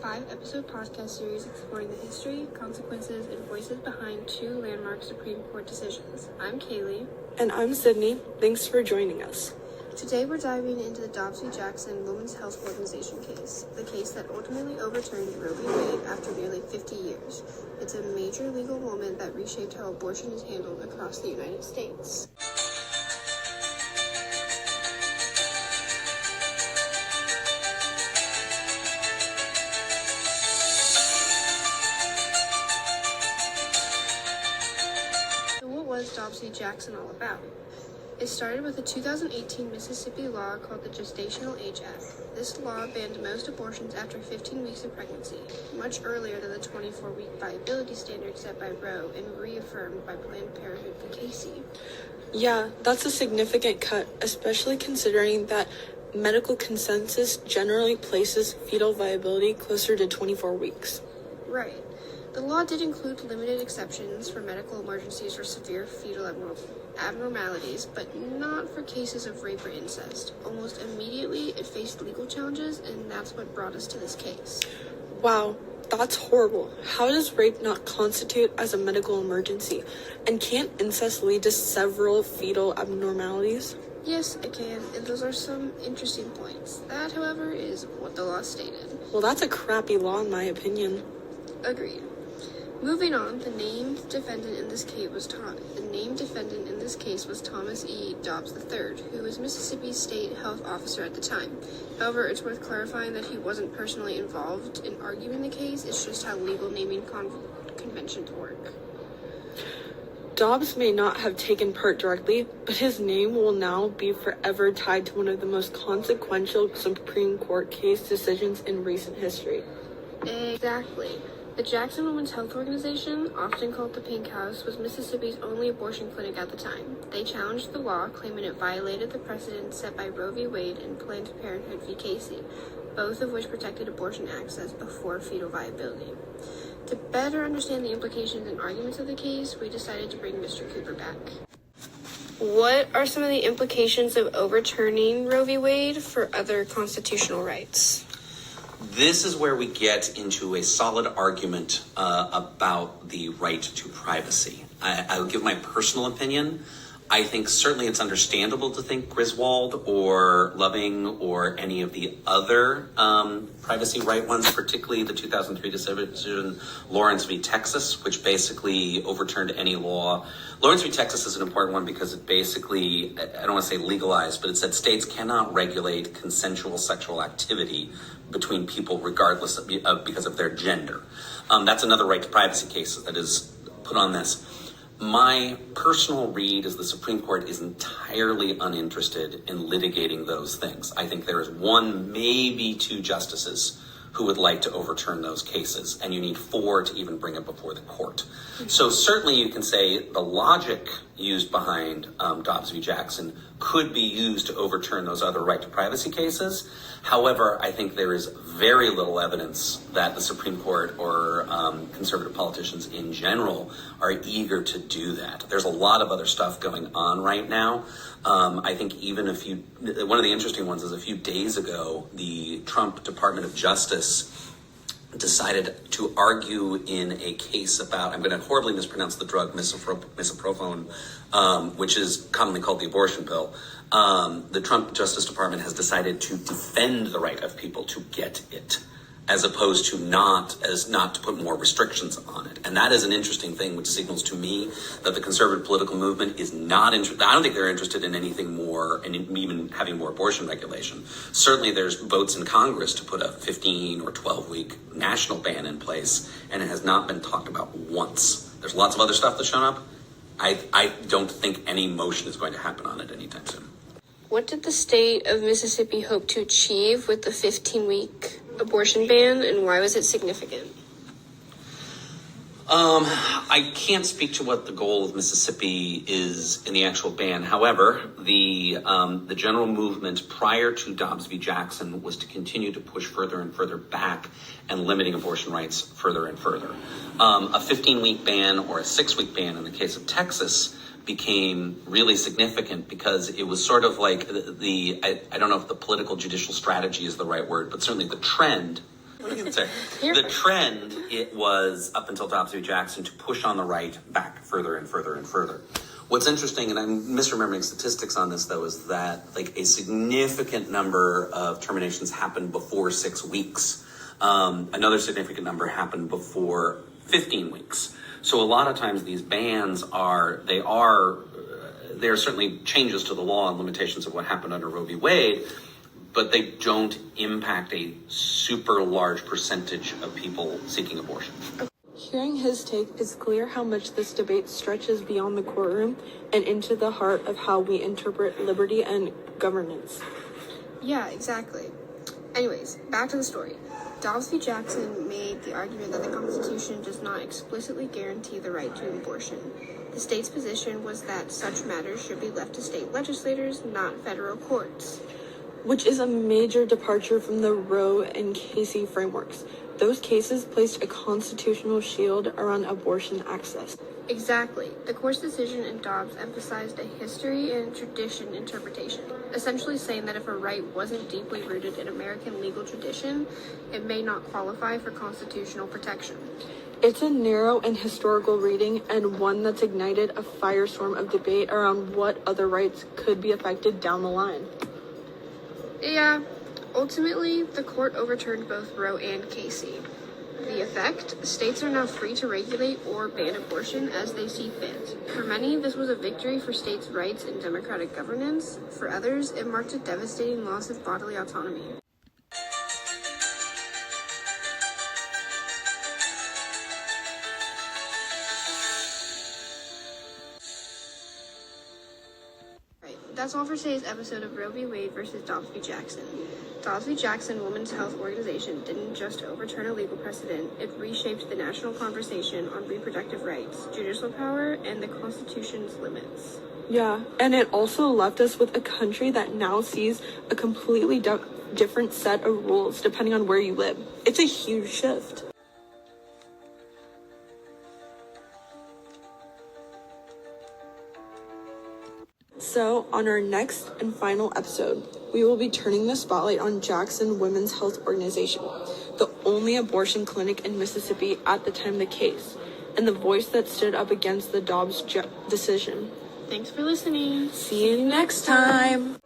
5-episode podcast series exploring the history, consequences, and voices behind two landmark Supreme Court decisions. I'm Kaylee. And I'm Sydney. Thanks for joining us. Today we're diving into the Dobbs v. Jackson Women's Health Organization case, the case that ultimately overturned Roe v. Wade after nearly 50 years. It's a major legal moment that reshaped how abortion is handled across the United States. Dobbs v. Jackson all about? It started with a 2018 Mississippi law called the Gestational Age Act. This law banned most abortions after 15 weeks of pregnancy, much earlier than the 24-week viability standard set by Roe and reaffirmed by Planned Parenthood v. Casey. Yeah, that's a significant cut, especially considering that medical consensus generally places fetal viability closer to 24 weeks. Right. The law did include limited exceptions for medical emergencies or severe fetal abnormalities, but not for cases of rape or incest. Almost immediately, it faced legal challenges, and that's what brought us to this case. Wow, that's horrible. How does rape not constitute as a medical emergency? And can't incest lead to several fetal abnormalities? Yes, it can, and those are some interesting points. That, however, is what the law stated. Well, that's a crappy law in my opinion. Agreed. Moving on, the named defendant in this case was Thomas E. Dobbs III, who was Mississippi's state health officer at the time. However, it's worth clarifying that he wasn't personally involved in arguing the case. It's just how legal naming conventions work. Dobbs may not have taken part directly, but his name will now be forever tied to one of the most consequential Supreme Court case decisions in recent history. Exactly. The Jackson Women's Health Organization, often called the Pink House, was Mississippi's only abortion clinic at the time. They challenged the law, claiming it violated the precedent set by Roe v. Wade and Planned Parenthood v. Casey, both of which protected abortion access before fetal viability. To better understand the implications and arguments of the case, we decided to bring Mr. Cooper back. What are some of the implications of overturning Roe v. Wade for other constitutional rights? This is where we get into a solid argument about the right to privacy. I will give my personal opinion. I think certainly it's understandable to think Griswold or Loving or any of the other privacy right ones, particularly the 2003 decision, Lawrence v. Texas, which basically overturned any law. Lawrence v. Texas is an important one because it basically, I don't want to say legalized, but it said states cannot regulate consensual sexual activity between people regardless of because of their gender. That's another right to privacy case that is put on this. My personal read is the Supreme Court is entirely uninterested in litigating those things. I think there is one, maybe two justices who would like to overturn those cases, and you need 4 to even bring it before the court. So certainly you can say the logic used behind Dobbs v. Jackson could be used to overturn those other right to privacy cases. However, I think there is very little evidence that the Supreme Court or conservative politicians in general are eager to do that. There's a lot of other stuff going on right now. I think even one of the interesting ones is a few days ago, the Trump Department of Justice decided to argue in a case about, I'm going to horribly mispronounce the drug, misoprostol, which is commonly called the abortion pill. The Trump Justice Department has decided to defend the right of people to get it, as opposed to not to put more restrictions on it. And that is an interesting thing, which signals to me that the conservative political movement is not interested. I don't think they're interested in anything more, and even having more abortion regulation. Certainly there's votes in Congress to put a 15 or 12-week national ban in place, and it has not been talked about once. There's lots of other stuff that's shown up. I don't think any motion is going to happen on it anytime soon. What did the state of Mississippi hope to achieve with the 15-week abortion ban, and why was it significant? I can't speak to what the goal of Mississippi is in the actual ban. However, the general movement prior to Dobbs v. Jackson was to continue to push further and further back and limiting abortion rights further and further. A 15-week ban or a 6-week ban in the case of Texas became really significant because it was sort of like I don't know if the political judicial strategy is the right word, but certainly the trend What are you going to say? The trend, it was up until Dobbs v. Jackson to push on the right back further and further and further. What's interesting, and I'm misremembering statistics on this, though, is that like a significant number of terminations happened before 6 weeks. Another significant number happened before 15 weeks. So a lot of times these bans there are certainly changes to the law and limitations of what happened under Roe v. Wade, but they don't impact a super large percentage of people seeking abortion. Hearing his take, it's clear how much this debate stretches beyond the courtroom and into the heart of how we interpret liberty and governance. Yeah, exactly. Anyways, back to the story. Dobbs v. Jackson made the argument that the Constitution does not explicitly guarantee the right to abortion. The state's position was that such matters should be left to state legislators, not federal courts. Which is a major departure from the Roe and Casey frameworks. Those cases placed a constitutional shield around abortion access. Exactly. The court's decision in Dobbs emphasized a history and tradition interpretation, essentially saying that if a right wasn't deeply rooted in American legal tradition, it may not qualify for constitutional protection. It's a narrow and historical reading, and one that's ignited a firestorm of debate around what other rights could be affected down the line. Yeah, ultimately, the court overturned both Roe and Casey. The effect, states are now free to regulate or ban abortion as they see fit. For many, this was a victory for states' rights and democratic governance. For others, it marked a devastating loss of bodily autonomy. That's all for today's episode of Roe v. Wade versus Dobbs v. Jackson. Dobbs v. Jackson Women's Health Organization didn't just overturn a legal precedent, it reshaped the national conversation on reproductive rights, judicial power, and the Constitution's limits. Yeah, and it also left us with a country that now sees a completely different set of rules depending on where you live. It's a huge shift. So, on our next and final episode, we will be turning the spotlight on Jackson Women's Health Organization, the only abortion clinic in Mississippi at the time of the case, and the voice that stood up against the Dobbs decision. Thanks for listening. See you next time.